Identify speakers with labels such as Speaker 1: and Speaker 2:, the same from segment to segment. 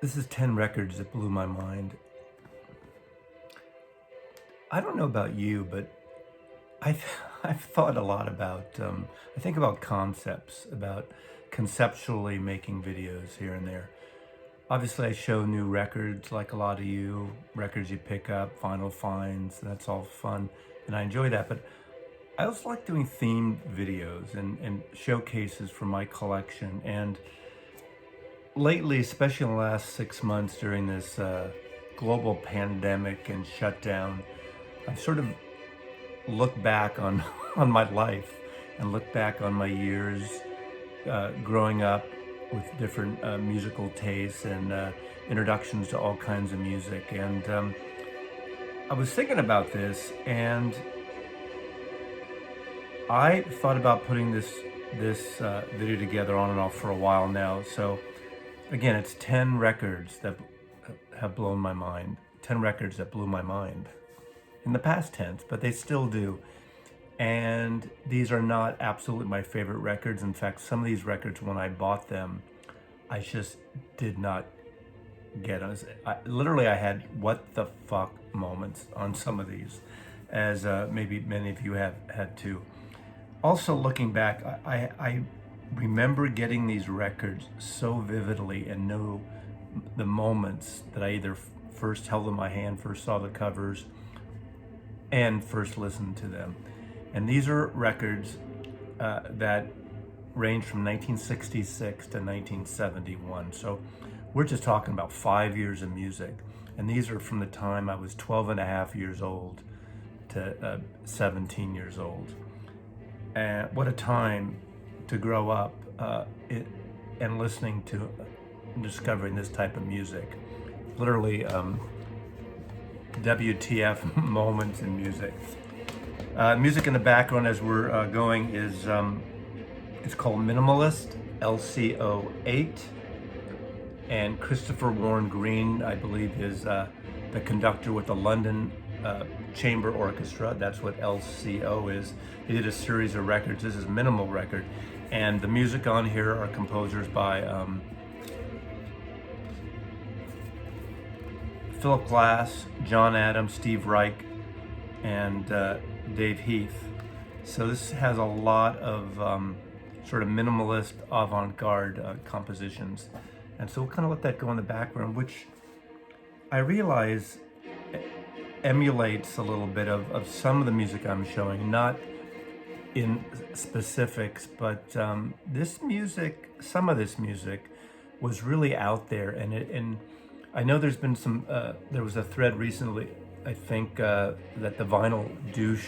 Speaker 1: This is 10 records that blew my mind. I don't know about you, but I've, I've thought a lot about, I think about concepts, about conceptually making videos here and there. Obviously, I show new records like a lot of you, records you pick up, vinyl finds, that's all fun, and I enjoy that. But I also like doing themed videos and showcases from my collection. And lately, especially in the last 6 months during this global pandemic and shutdown, I've sort of looked back on, on my life and look back on my years growing up with different musical tastes and introductions to all kinds of music. And I was thinking about this, and I thought about putting this video together on and off for a while now. So again, it's 10 records that have blown my mind. 10 records that blew my mind in the past tense, but they still do. And these are not absolutely my favorite records. In fact, some of these records, when I bought them, I just did not get on. Literally, I had what the fuck moments on some of these, as maybe many of you have had too. Also, looking back, I remember getting these records so vividly and know the moments that I either first held in my hand, first saw the covers, and first listened to them. And these are records that range from 1966 to 1971. So we're just talking about 5 years of music. And these are from the time I was 12 and a half years old to 17 years old. And what a time to grow up and listening to and discovering this type of music. Literally WTF moments in music. Music in the background as we're going is it's called Minimalist, LCO8, and Christopher Warren Green, I believe, is the conductor with the London Chamber Orchestra. That's what LCO is. He did a series of records. This is minimal record, and the music on here are composers by Philip Glass, John Adams, Steve Reich, and Dave Heath. So this has a lot of sort of minimalist avant-garde compositions. And so we'll kind of let that go in the background, which I realize emulates a little bit of some of the music I'm showing, not in specifics, but this music, some of this music was really out there. And I know there's been some, there was a thread recently, I think, that the Vinyl Douche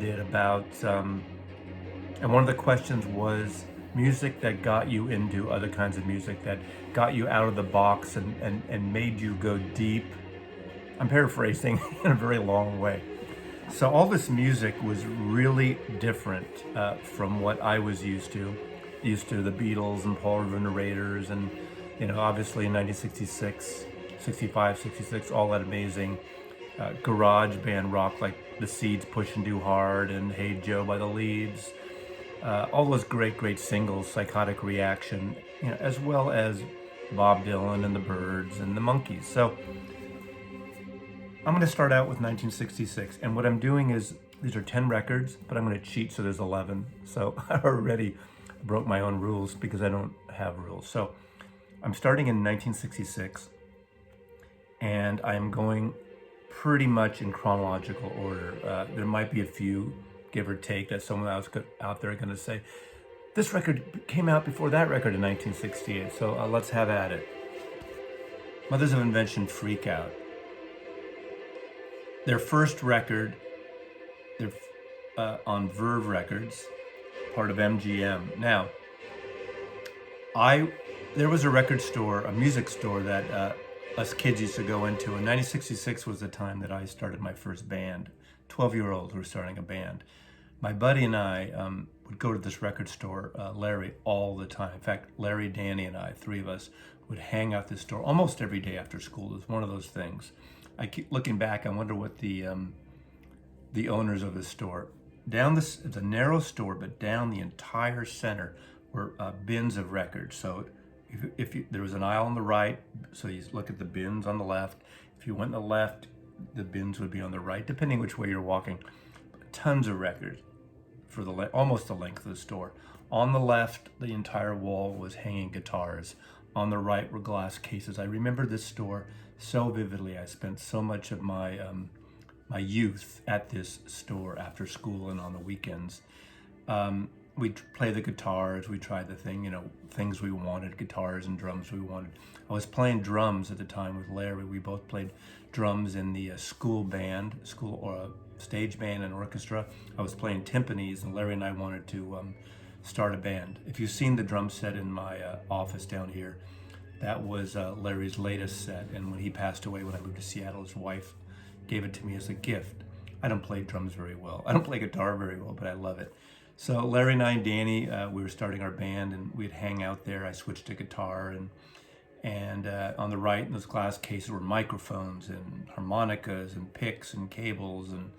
Speaker 1: did about, and one of the questions was music that got you into other kinds of music, that got you out of the box and made you go deep. I'm paraphrasing in a very long way. So all this music was really different from what I was used to the Beatles and Paul Revere and the Raiders, and obviously in 1966, 65, 66, all that amazing garage band rock like the Seeds, Pushing Too Hard, and Hey Joe by the Leads, all those great singles, Psychotic Reaction, as well as Bob Dylan and the Byrds and the Monkees. So I'm going to start out with 1966, and what I'm doing is, these are 10 records, but I'm going to cheat so there's 11. So I already broke my own rules because I don't have rules. So I'm starting in 1966, and I'm going pretty much in chronological order. There might be a few, give or take, that someone else out there going to say, this record came out before that record in 1968, so let's have at it. Mothers of Invention Freak Out. Their first record, they're on Verve Records, part of MGM. Now, there was a record store, a music store that us kids used to go into, and 1966 was the time that I started my first band. 12-year-olds were starting a band. My buddy and I would go to this record store, Larry, all the time. In fact, Larry, Danny, and I, three of us, would hang out this store almost every day after school. It was one of those things. I keep looking back, I wonder what the owners of the store, it's a narrow store, but down the entire center were bins of records. So There was an aisle on the right, so you look at the bins on the left. If you went on the left, the bins would be on the right, depending which way you're walking. Tons of records for almost the length of the store. On the left, the entire wall was hanging guitars. On the right were glass cases. I remember this store so vividly. I spent so much of my my youth at this store after school and on the weekends. We'd play the guitars. We tried the things we wanted, guitars and drums we wanted. I was playing drums at the time with Larry. We both played drums in the school band, stage band and orchestra. I was playing timpanis, and Larry and I wanted to start a band. If you've seen the drum set in my office down here, that was Larry's latest set. And when he passed away, when I moved to Seattle, his wife gave it to me as a gift. I don't play drums very well. I don't play guitar very well, but I love it. So Larry and I and Danny, we were starting our band, and we'd hang out there. I switched to guitar, and on the right in those glass cases were microphones and harmonicas and picks and cables and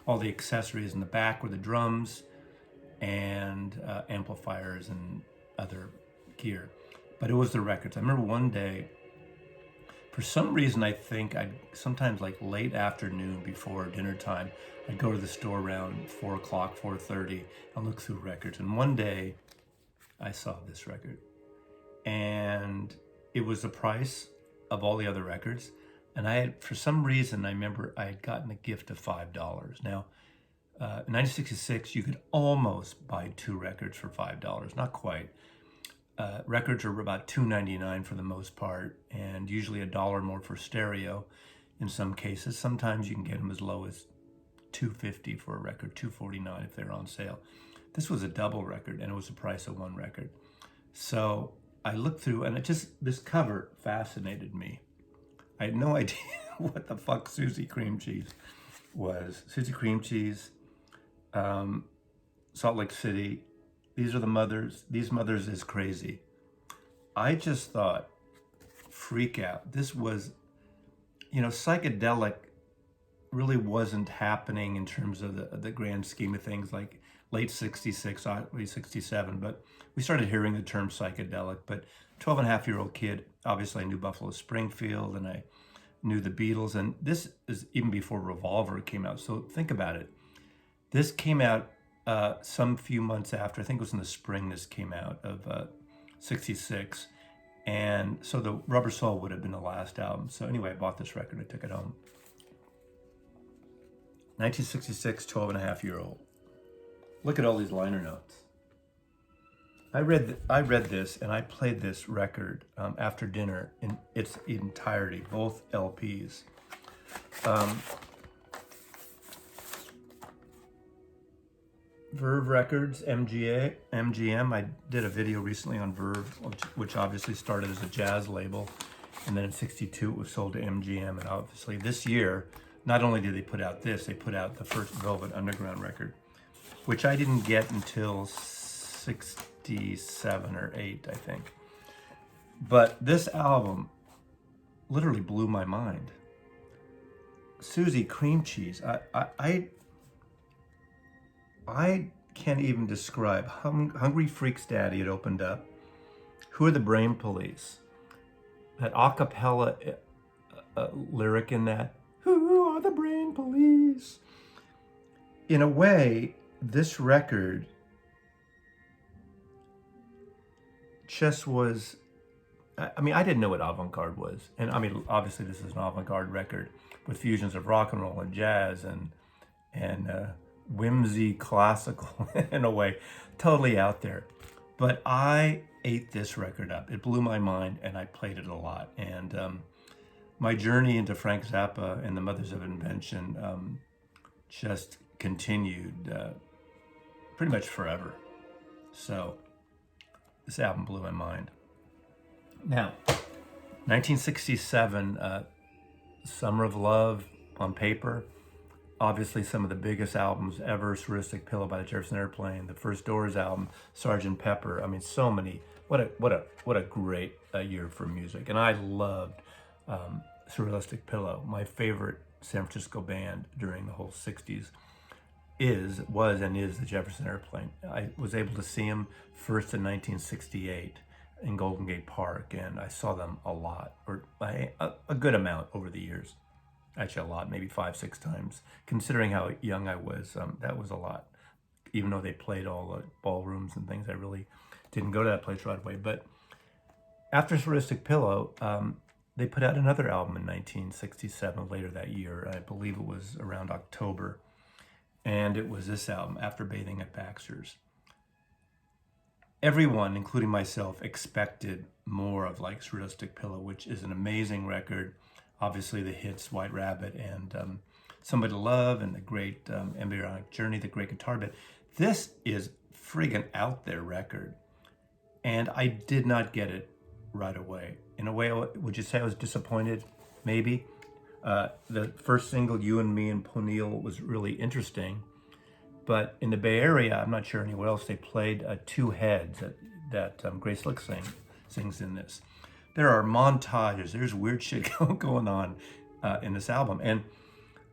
Speaker 1: all the accessories. In the back were the drums and amplifiers and other gear. But it was the records. I remember one day, for some reason, I think I'd sometimes like late afternoon before dinner time, I'd go to the store around 4 o'clock, 4:30, and look through records. And one day I saw this record, and it was the price of all the other records. And I had, for some reason, I remember I had gotten a gift of $5. Now, in 1966, you could almost buy 2 records for $5, not quite. Records are about $2.99 for the most part, and usually $1 more for stereo in some cases. Sometimes you can get them as low as $2.50 for a record, $2.49 if they're on sale. This was a double record, and it was the price of one record. So I looked through, and this cover fascinated me. I had no idea what the fuck Susie Cream Cheese was. Susie Cream Cheese, Salt Lake City. These are the mothers. These mothers is crazy. I just thought, freak out. This was, psychedelic really wasn't happening in terms of the grand scheme of things, like late 66, early 67, but we started hearing the term psychedelic. But 12-and-a-half-year-old kid, obviously I knew Buffalo Springfield, and I knew the Beatles, and this is even before Revolver came out. So think about it. This came out some few months after. I think it was in the spring this came out of 66. And so the Rubber Soul would have been the last album. So anyway, I bought this record. I took it home. 1966, 12-and-a-half-year-old. Look at all these liner notes. I read this, and I played this record after dinner in its entirety, both LPs. Verve Records, MGM. I did a video recently on Verve, which obviously started as a jazz label, and then in '62 it was sold to MGM. And obviously this year, not only did they put out this, they put out the first Velvet Underground record, which I didn't get until 67 or 8, I think. But this album literally blew my mind. Susie Cream Cheese. I can't even describe. Hungry Freaks Daddy had opened up. Who Are the Brain Police? That a cappella lyric in that. Who are the Brain Police? In a way, this record just was, I didn't know what avant-garde was. And obviously this is an avant-garde record with fusions of rock and roll and jazz and whimsy classical in a way, totally out there. But I ate this record up. It blew my mind, and I played it a lot. And my journey into Frank Zappa and the Mothers of Invention just continued pretty much forever. So this album blew my mind. Now, 1967, Summer of Love on paper. Obviously, some of the biggest albums ever. Surrealistic Pillow by the Jefferson Airplane, the first Doors album, Sgt. Pepper. So many. What a great year for music. And I loved Surrealistic Pillow. My favorite San Francisco band during the whole '60s was the Jefferson Airplane. I was able to see them first in 1968. in Golden Gate Park, and I saw them a lot, or a good amount over the years. Actually, a lot, maybe 5-6 times. Considering how young I was, that was a lot. Even though they played all the ballrooms and things, I really didn't go to that place right away. But after Surrealistic Pillow, they put out another album in 1967, later that year. I believe it was around October. And it was this album, After Bathing at Baxter's. Everyone, including myself, expected more of like Surrealistic Pillow, which is an amazing record. Obviously the hits White Rabbit and Somebody to Love and the great Embryonic Journey, the great guitar bit. This is friggin' out there record. And I did not get it right away. In a way, would you say I was disappointed? Maybe. The first single, You and Me and Poniel, was really interesting. But in the Bay Area, I'm not sure anywhere else, they played Two Heads that Grace Slick sings in this. There are montages, there's weird shit going on in this album. And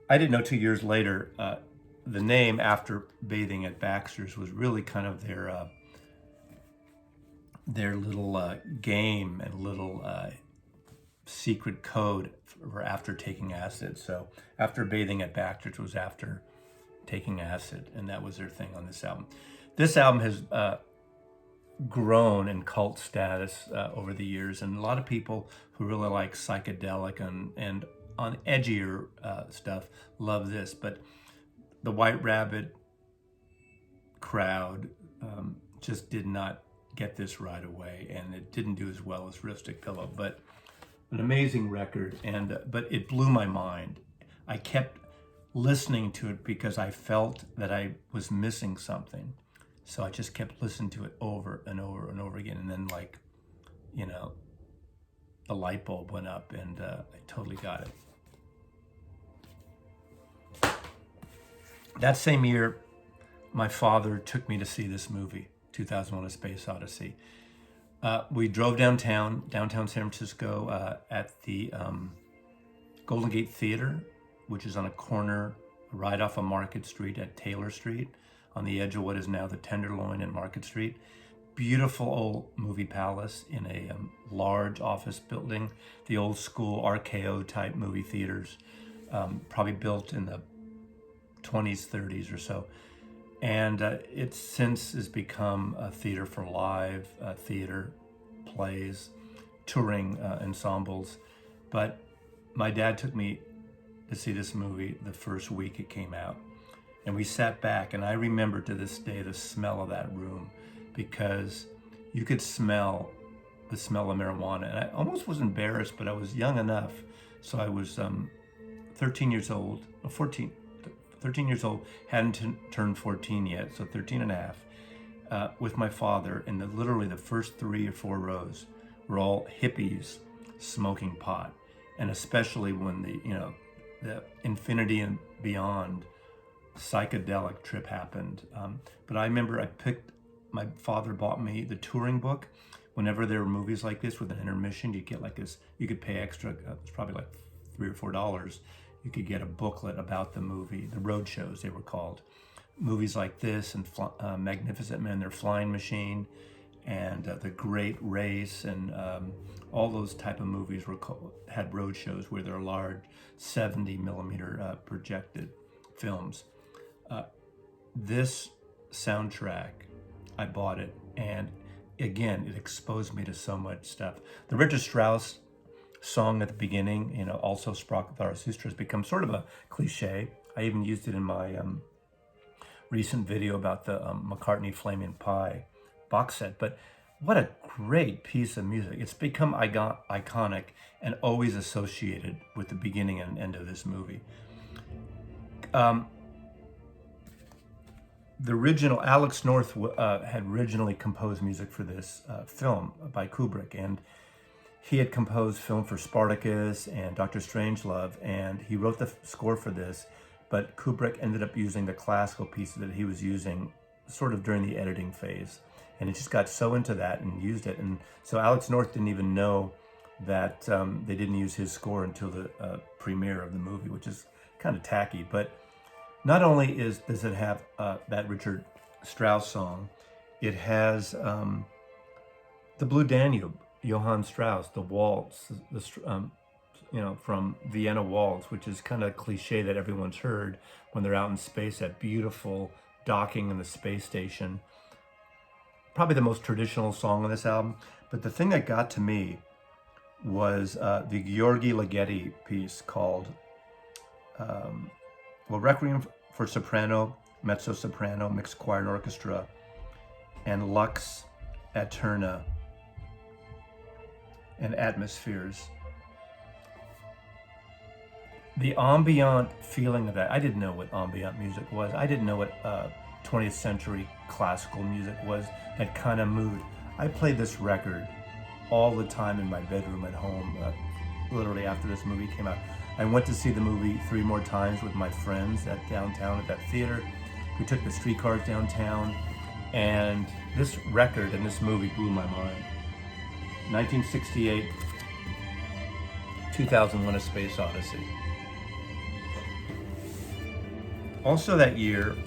Speaker 1: I didn't know 2 years later, the name After Bathing at Baxter's was really kind of their little game and little secret code for after taking acid. So After Bathing at Baxter's was after taking acid, and that was their thing on this album. This album has grown in cult status over the years, and a lot of people who really like psychedelic and on edgier stuff love this. But the White Rabbit crowd just did not get this right away, and it didn't do as well as Surrealistic Pillow. But an amazing record, and but it blew my mind. I kept listening to it because I felt that I was missing something. So I just kept listening to it over and over and over again. And then, like, you know, the light bulb went up, and I totally got it. That same year, my father took me to see this movie, 2001: A Space Odyssey. We drove downtown San Francisco at the Golden Gate Theater, which is on a corner right off of Market Street at Taylor Street, on the edge of what is now the Tenderloin and Market Street. Beautiful old movie palace in a large office building, the old school RKO type movie theaters, probably built in the 20s, 30s or so. And it since has become a theater for live theater, plays, touring ensembles. But my dad took me to see this movie the first week it came out. And we sat back, and I remember to this day the smell of that room, because you could smell the smell of marijuana. And I almost was embarrassed, but I was young enough. So I was 13 years old, 13 years old, hadn't turned 14 yet, so 13 and a half, with my father, and literally the first 3 or 4 rows were all hippies smoking pot. And especially when the Infinity and Beyond psychedelic trip happened. But I remember my father bought me the touring book. Whenever there were movies like this with an intermission, you'd get like this, you could pay extra, it's probably like $3 or $4. You could get a booklet about the movie, the road shows they were called. Movies like this and Magnificent Men, Their Flying Machine, and The Great Race, and all those type of movies had road shows where they're large 70 millimeter projected films. This soundtrack, I bought it, and again, it exposed me to so much stuff. The Richard Strauss song at the beginning, also Sprach Zarathustra, has become sort of a cliche. I even used it in my recent video about the McCartney Flaming Pie box set. But what a great piece of music. It's become iconic and always associated with the beginning and end of this movie. The original, Alex North had originally composed music for this film by Kubrick, and he had composed film for Spartacus and Dr. Strangelove, and he wrote the score for this, but Kubrick ended up using the classical pieces that he was using sort of during the editing phase. And he just got so into that and used it. And so Alex North didn't even know that they didn't use his score until the premiere of the movie, which is kind of tacky. But not only does it have that Richard Strauss song, it has The Blue Danube, Johann Strauss, the waltz, from Vienna Waltz, which is kind of cliche that everyone's heard when they're out in space, that beautiful docking in the space station. Probably the most traditional song on this album. But the thing that got to me was the Gheorghe Ligeti piece called Requiem for Soprano, Mezzo-Soprano, Mixed Choir and Orchestra, and Lux Aeterna and Atmospheres. The ambient feeling of that, I didn't know what ambient music was. I didn't know what 20th century classical music was, that kind of mood. I played this record all the time in my bedroom at home, literally after this movie came out. I went to see the movie 3 more times with my friends at downtown at that theater. We took the streetcars downtown, and this record and this movie blew my mind. 1968, 2001: A Space Odyssey. Also that year,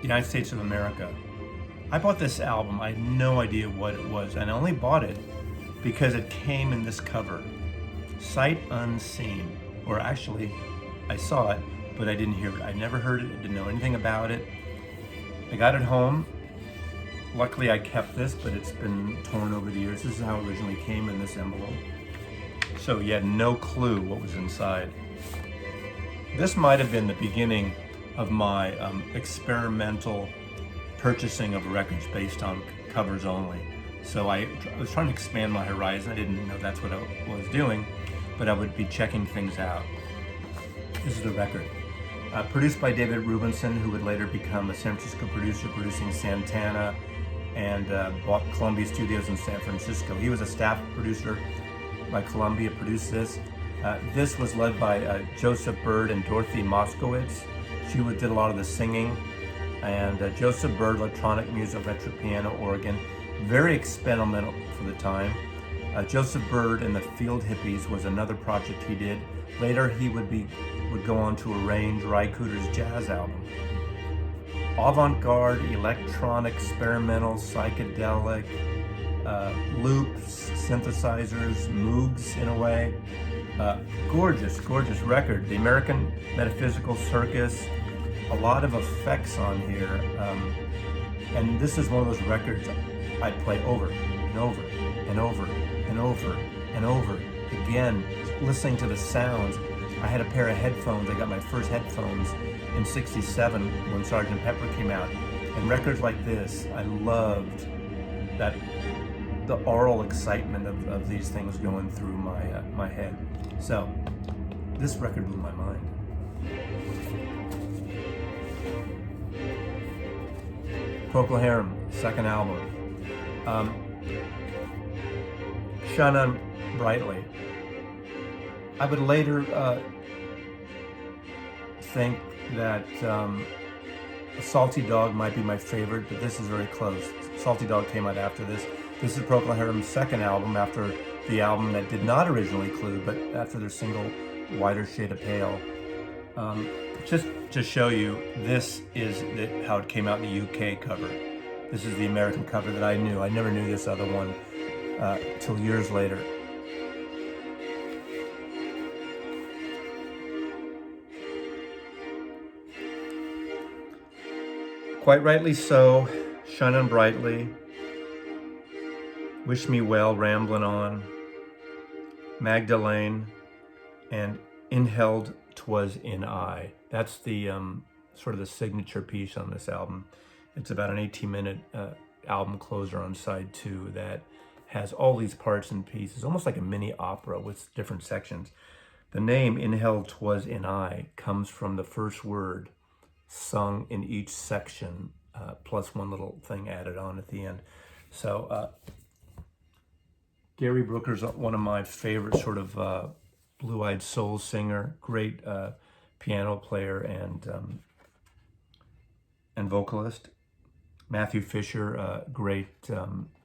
Speaker 1: United States of America. I bought this album. I had no idea what it was, and I only bought it because it came in this cover, Sight Unseen. Or actually, I saw it, but I didn't hear it. I never heard it. I didn't know anything about it. I got it home. Luckily, I kept this, but it's been torn over the years. This is how it originally came in this envelope. So you had no clue what was inside. This might have been the beginning of my experimental purchasing of records based on covers only. So I was trying to expand my horizon. I didn't know that's what I was doing, but I would be checking things out. This is the record. Produced by David Rubinson, who would later become a San Francisco producer, producing Santana, and bought Columbia Studios in San Francisco. He was a staff producer by Columbia, produced this. This was led by Joseph Bird and Dorothy Moskowitz. She did a lot of the singing. And Joseph Bird, electronic music, electric piano, organ. Very experimental for the time. Joseph Bird and the Field Hippies was another project he did. Later he would go on to arrange Ry Cooder's jazz album. Avant-garde, electronic, experimental, psychedelic, loops, synthesizers, moogs in a way. Gorgeous, gorgeous record. The American Metaphysical Circus, a lot of effects on here. And this is one of those records I'd play over and over and over and over and over again, listening to the sounds. I had a pair of headphones. I got my first headphones in '67 when Sgt. Pepper came out. And records like this, I loved the aural excitement of these things going through my head. So this record blew my mind. Procol Harum, second album. Shine On Brightly. I would later think that Salty Dog might be my favorite, but this is very close. Salty Dog came out after this. This is Procol Harum's second album, after the album that did not originally include, but after their single Whiter Shade of Pale. Just to show you, this is how it came out in the UK cover. This is the American cover that I knew. I never knew this other one till years later. Quite Rightly So, Shine On Brightly, Wish Me Well, Ramblin' On, Magdalene, and Inheld 'Twas in I. That's the sort of the signature piece on this album. It's about an 18-minute album closer on side 2 that has all these parts and pieces, almost like a mini opera with different sections. The name Inheld 'Twas in I comes from the first word sung in each section, plus one little thing added on at the end. So Gary Brooker's one of my favorite sort of blue-eyed soul singer, great piano player and vocalist. Matthew Fisher, great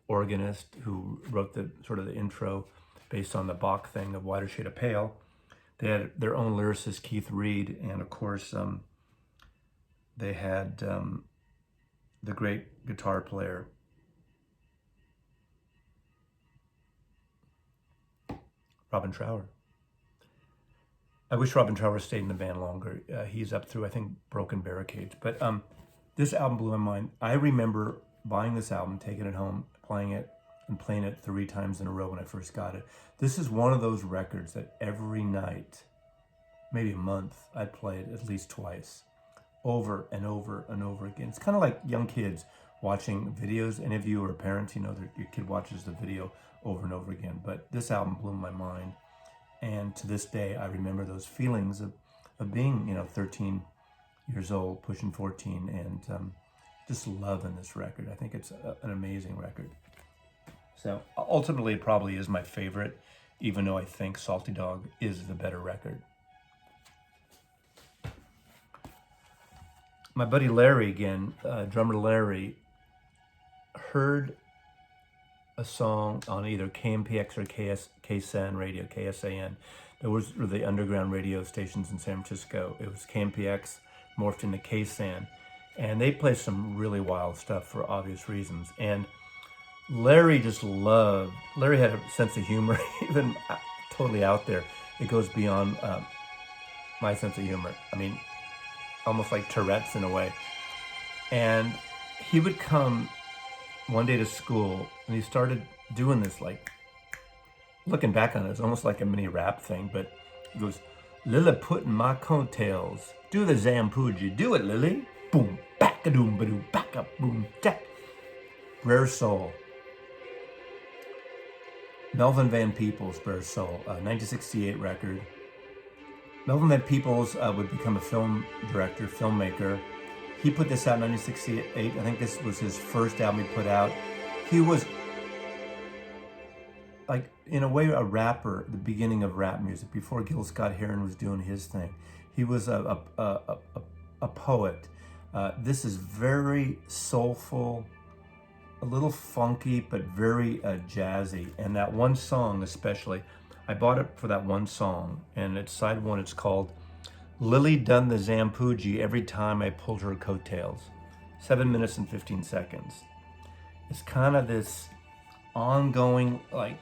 Speaker 1: organist who wrote the sort of the intro based on the Bach thing of Whiter Shade of Pale. They had their own lyricist, Keith Reed, and of course they had the great guitar player Robin Trower. I wish Robin Trower stayed in the band longer. He's up through, I think, Broken Barricades. But this album blew my mind. I remember buying this album, taking it home, playing it, and playing it 3 times in a row when I first got it. This is one of those records that every night, maybe a month, I'd play it at least twice, over and over and over again. It's kind of like young kids watching videos. Any of you are parents, you know that your kid watches the video over and over again. But this album blew my mind. And to this day, I remember those feelings of being, 13 years old, pushing 14, and just loving this record. I think it's an amazing record. So ultimately, it probably is my favorite, even though I think Salty Dog is the better record. My buddy Larry, again, drummer Larry, heard a song on either KMPX or KStand radio, KSAN. Those were the underground radio stations in San Francisco. It was KMPX morphed into KStand, and they play some really wild stuff for obvious reasons. And Larry had a sense of humor, even totally out there. It goes beyond my sense of humor. I mean, almost like Tourette's in a way. And he would come one day to school, and he started doing this, like, looking back on it, it's almost like a mini rap thing, but he goes, "Lily putting my coattails, do the Zambouji, do it, Lily, boom, back-a-doom, ba-doom, back-up, boom, jack." Rare Soul. Melvin Van Peebles, Rare Soul, 1968 record. Melvin Van Peebles would become a film director, filmmaker. He put this out in 1968. I think this was his first album he put out. He was, like, in a way, a rapper, the beginning of rap music, before Gil Scott-Heron was doing his thing. He was a poet. This is very soulful, a little funky, but very jazzy. And that one song especially, I bought it for that one song, and it's side 1, it's called "Lily Done the Zambouji Every Time I Pulled Her Coattails." 7 minutes and 15 seconds. It's kind of this ongoing, like,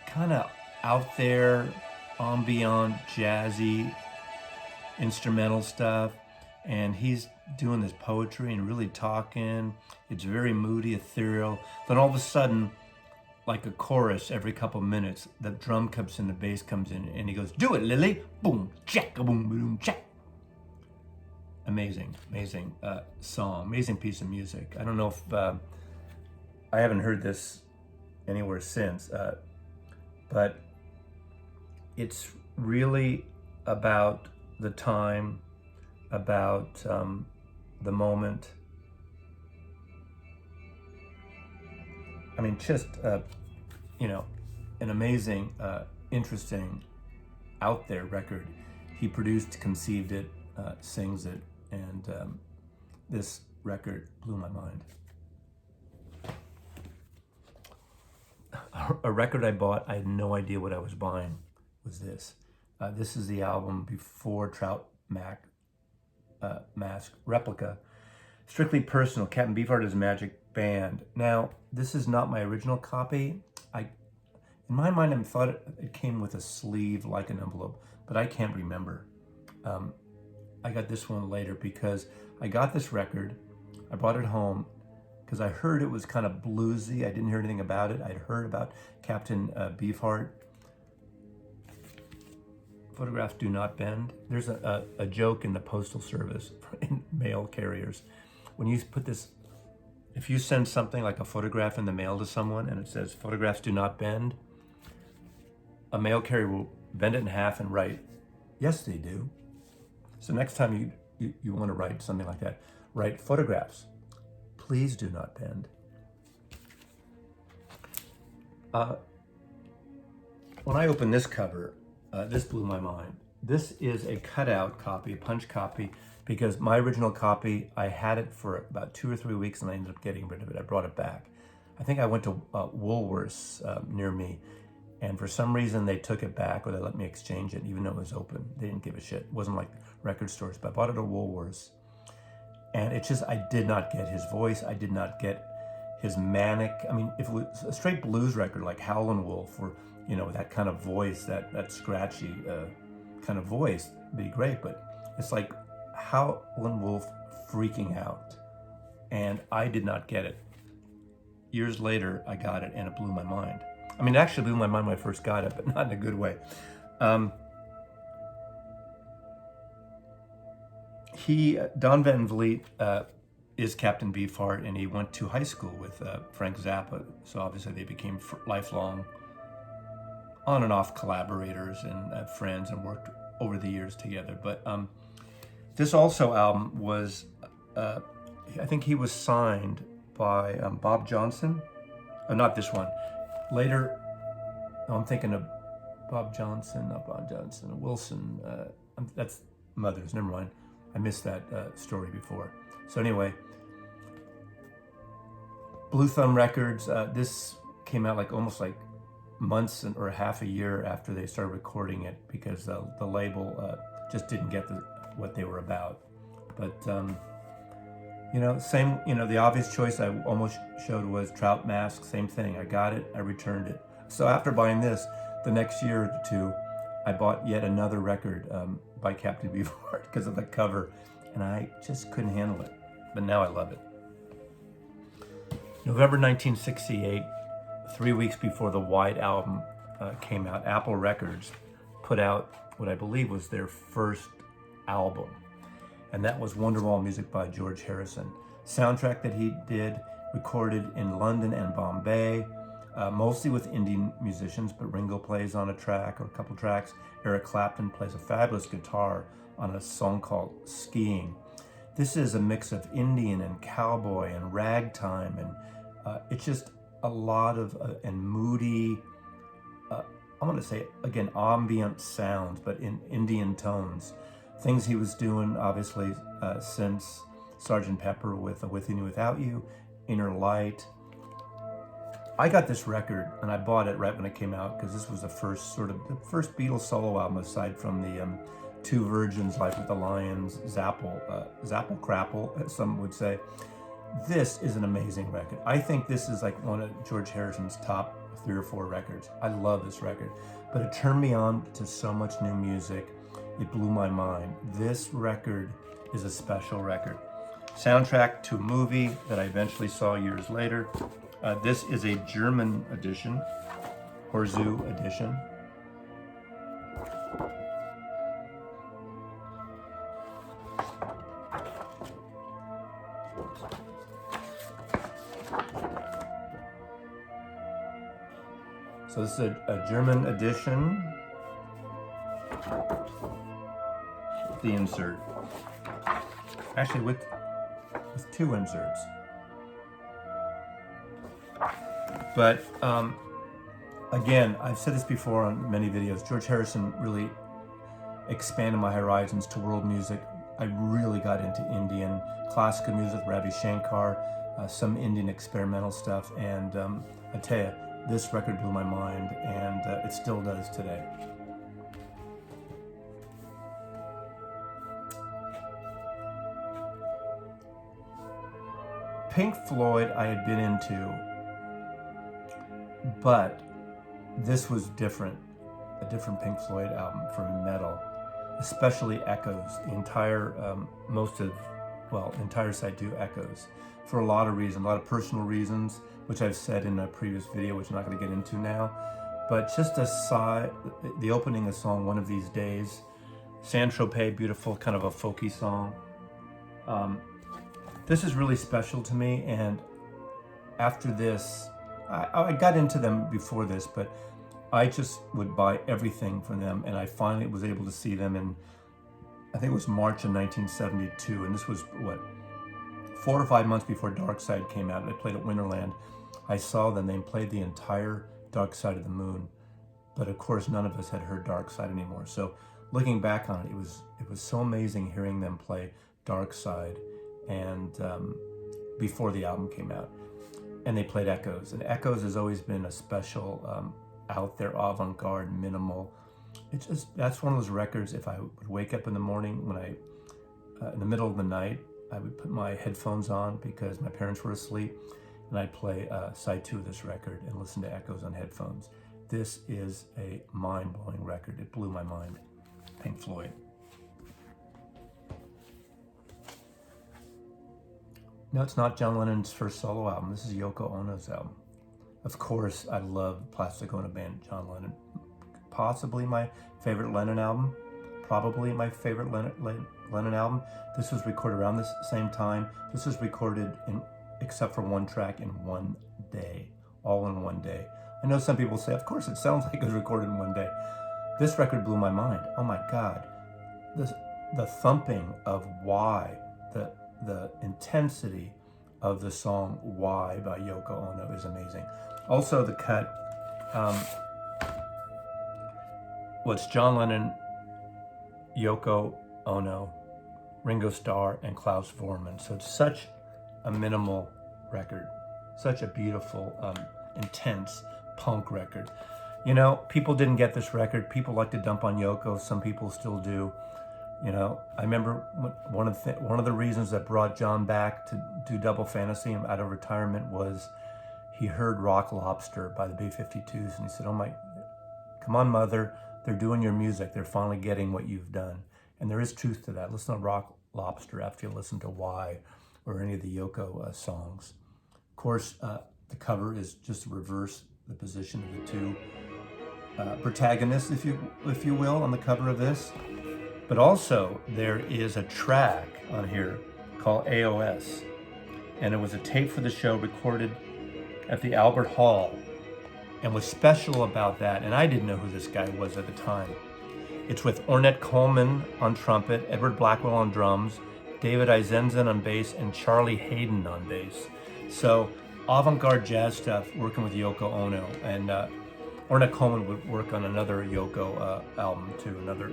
Speaker 1: kind of out there, ambient, jazzy, instrumental stuff. And he's doing this poetry and really talking. It's very moody, ethereal. Then all of a sudden, like a chorus every couple minutes, the drum comes in, the bass comes in, and he goes, "Do it, Lily, boom, jack, boom, boom, jack." Amazing song, amazing piece of music. I don't know if, I haven't heard this anywhere since, but it's really about the time, about the moment. I mean, just, an amazing, interesting, out there record. He produced, conceived it, sings it, and this record blew my mind. A record I bought, I had no idea what I was buying, was this. This is the album before Trout Mask Replica. Strictly Personal, Captain Beefheart is a Magic Band. Now, this is not my original copy. In my mind, I thought it came with a sleeve, like an envelope, but I can't remember. I got this one later because I got this record, I brought it home because I heard it was kind of bluesy. I didn't hear anything about it. I'd heard about Captain Beefheart. Photographs do not bend. There's a joke in the Postal Service, in mail carriers. When you put this, if you send something like a photograph in the mail to someone and it says, "Photographs do not bend," a mail carrier will bend it in half and write, "Yes, they do." So next time you want to write something like that, write, "Photographs, please do not bend." When I opened this cover, this blew my mind. This is a cutout copy, a punch copy, because my original copy, I had it for about 2 or 3 weeks and I ended up getting rid of it. I brought it back. I think I went to Woolworths near me, and for some reason they took it back, or they let me exchange it, even though it was open. They didn't give a shit. It wasn't like record stores, but I bought it at Woolworths. And it's just, I did not get his voice. I did not get his manic, I mean, if it was a straight blues record like Howlin' Wolf, or, you know, that kind of voice, that scratchy kind of voice, would be great. But it's like Howlin' Wolf freaking out. And I did not get it. Years later, I got it, and it blew my mind. I mean, it actually blew my mind when I first got it, but not in a good way. Don Van Vliet is Captain Beefheart, and he went to high school with Frank Zappa. So obviously they became lifelong on and off collaborators and friends, and worked over the years together. But this also album was, I think he was signed by Bob Johnson. Not this one. Later, I'm thinking of Bob Johnson, not Bob Johnson, Wilson. That's Mothers, never mind. I missed that story before. So anyway, Blue Thumb Records, this came out like almost like months or half a year after they started recording it, because the label just didn't get what they were about. But you know, same, you know, the obvious choice I almost showed was Trout Mask, same thing. I got it, I returned it. So after buying this, the next year or two, I bought yet another record by Captain Beefheart because of the cover, and I just couldn't handle it. But now I love it. November 1968, 3 weeks before the White Album came out, Apple Records put out what I believe was their first album, and that was Wonderwall music by George Harrison. Soundtrack that he did, recorded in London and Bombay, mostly with Indian musicians, but Ringo plays on a track or a couple tracks. Eric Clapton plays a fabulous guitar on a song called Skiing. This is a mix of Indian and cowboy and ragtime, and it's just a lot of, and moody, I'm gonna say, again, ambient sounds, but in Indian tones. Things he was doing, obviously, since Sgt. Pepper with With You and Without You, Inner Light. I got this record, and I bought it right when it came out, because this was the first Beatles solo album, aside from the two Virgins, Life with the Lions, Zapple Crapple, as some would say. This is an amazing record. I think this is like one of George Harrison's top 3 or 4 records. I love this record, but it turned me on to so much new music. It blew my mind. This record is a special record. Soundtrack to a movie that I eventually saw years later. This is a German edition, Horzu edition. So this is a German edition. The insert. Actually, with 2 inserts. But again, I've said this before on many videos, George Harrison really expanded my horizons to world music. I really got into Indian classical music, Ravi Shankar, some Indian experimental stuff, and I tell you, this record blew my mind, and it still does today. Pink Floyd I had been into, but this was different, a different Pink Floyd album for metal, especially Echoes. The entire, entire side 2 Echoes, for a lot of reasons, a lot of personal reasons, which I've said in a previous video, which I'm not going to get into now. But just aside, the opening of the song, One of These Days, Saint-Tropez, beautiful, kind of a folky song. This is really special to me, and after this, I got into them before this, but I just would buy everything from them, and I finally was able to see them in, I think it was March of 1972, and this was, 4 or 5 months before Dark Side came out, and I played at Winterland. I saw them, they played the entire Dark Side of the Moon, but of course none of us had heard Dark Side anymore. So looking back on it, it was so amazing hearing them play Dark Side, and before the album came out. And they played Echoes, and Echoes has always been a special, out there, avant-garde, minimal. It's just, that's one of those records, if I would wake up in the morning, when in the middle of the night, I would put my headphones on because my parents were asleep, and I'd play side 2 of this record and listen to echoes on headphones. This is a mind-blowing record. It blew my mind. Pink Floyd. No, it's not John Lennon's first solo album. This is Yoko Ono's album. Of course, I love Plastic Ono Band, John Lennon. Possibly my favorite Lennon album. Probably my favorite Lennon album. This was recorded around this same time. This was recorded, except for one track, in one day. All in one day. I know some people say, of course, it sounds like it was recorded in one day. This record blew my mind. Oh my God. The thumping of Why, the intensity of the song Why by Yoko Ono is amazing. Also the cut, was John Lennon, Yoko Ono, Ringo Starr, and Klaus Voormann. So it's such a minimal record, such a beautiful, intense punk record. You know, people didn't get this record. People like to dump on Yoko. Some people still do. You know, I remember one of the reasons that brought John back to do Double Fantasy out of retirement was he heard Rock Lobster by the B-52s, and he said, "Oh my, come on, Mother, they're doing your music. They're finally getting what you've done." And there is truth to that. Listen to Rock Lobster after you listen to Why or any of the Yoko songs. Of course, the cover is just to reverse the position of the two protagonists, if you will, on the cover of this. But also, there is a track on here called AOS, and it was a tape for the show recorded at the Albert Hall. And what's special about that, and I didn't know who this guy was at the time, it's with Ornette Coleman on trumpet, Edward Blackwell on drums, David Eisenzen on bass, and Charlie Hayden on bass. So avant-garde jazz stuff working with Yoko Ono, and Ornette Coleman would work on another Yoko album too, another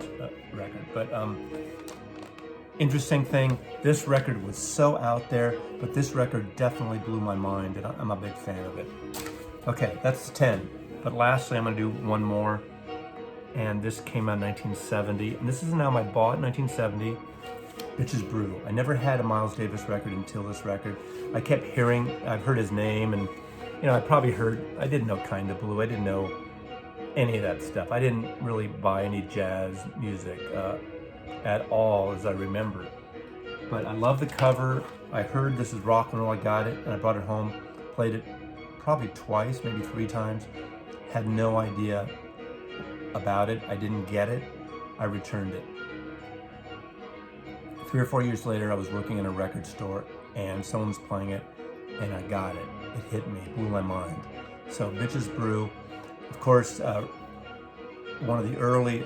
Speaker 1: record. But interesting thing, this record was so out there, but this record definitely blew my mind, and I'm a big fan of it. Okay, that's 10. But lastly, I'm gonna do one more, and this came out in 1970, and this is an album I bought in 1970, Bitches Brew. I never had a Miles Davis record until this record. I kept hearing, I've heard his name, and you know, I didn't know Kinda Blue, I didn't know any of that stuff. I didn't really buy any jazz music at all, as I remember. But I love the cover. I heard this is rock and roll, I got it, and I brought it home, played it probably twice, maybe 3 times. Had no idea about it. I didn't get it. I returned it. 3 or 4 years later, I was working in a record store, and someone's playing it, and I got it. It hit me, blew my mind. So Bitches Brew, of course, one of the early,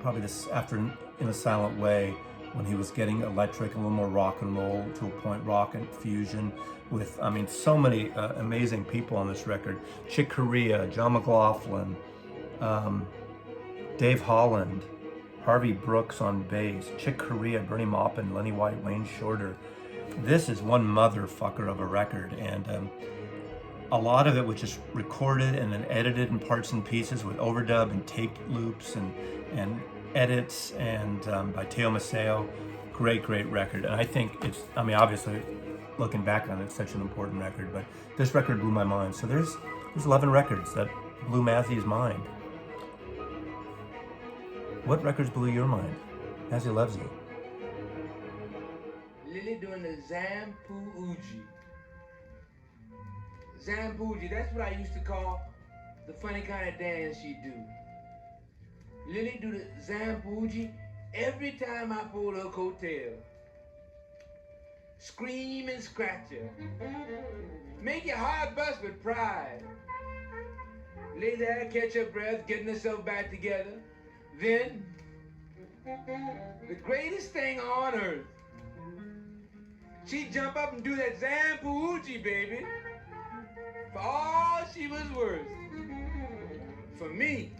Speaker 1: probably this after In a Silent Way, when he was getting electric, a little more rock and roll, to a point rock and fusion with, I mean, so many amazing people on this record. Chick Corea, John McLaughlin, Dave Holland, Harvey Brooks on bass, Chick Corea, Bernie Maupin, Lenny White, Wayne Shorter. This is one motherfucker of a record, and a lot of it was just recorded and then edited in parts and pieces with overdub and tape loops and edits, and by Teo Maceo. Great record. And I think it's, I mean, obviously, looking back on it, it's such an important record, but this record blew my mind. So there's 11 records that blew Mazzy's mind. What records blew your mind? Mazzy loves you.
Speaker 2: Lily doing the Zambouji. Zambouji, that's what I used to call the funny kind of dance she do. Lily do the Zambouji every time I pull her coattail. Scream and scratch her. Make your heart bust with pride. Lay there, catch her breath, getting herself back together. Then, the greatest thing on earth, she'd jump up and do that Zambouji, baby. For all she was worth. For me.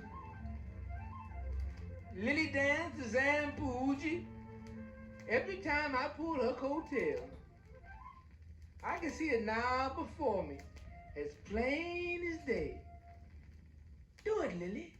Speaker 2: Lily danced the Zambouji every time I pull her coattail. I can see it now before me, as plain as day. Do it, Lily.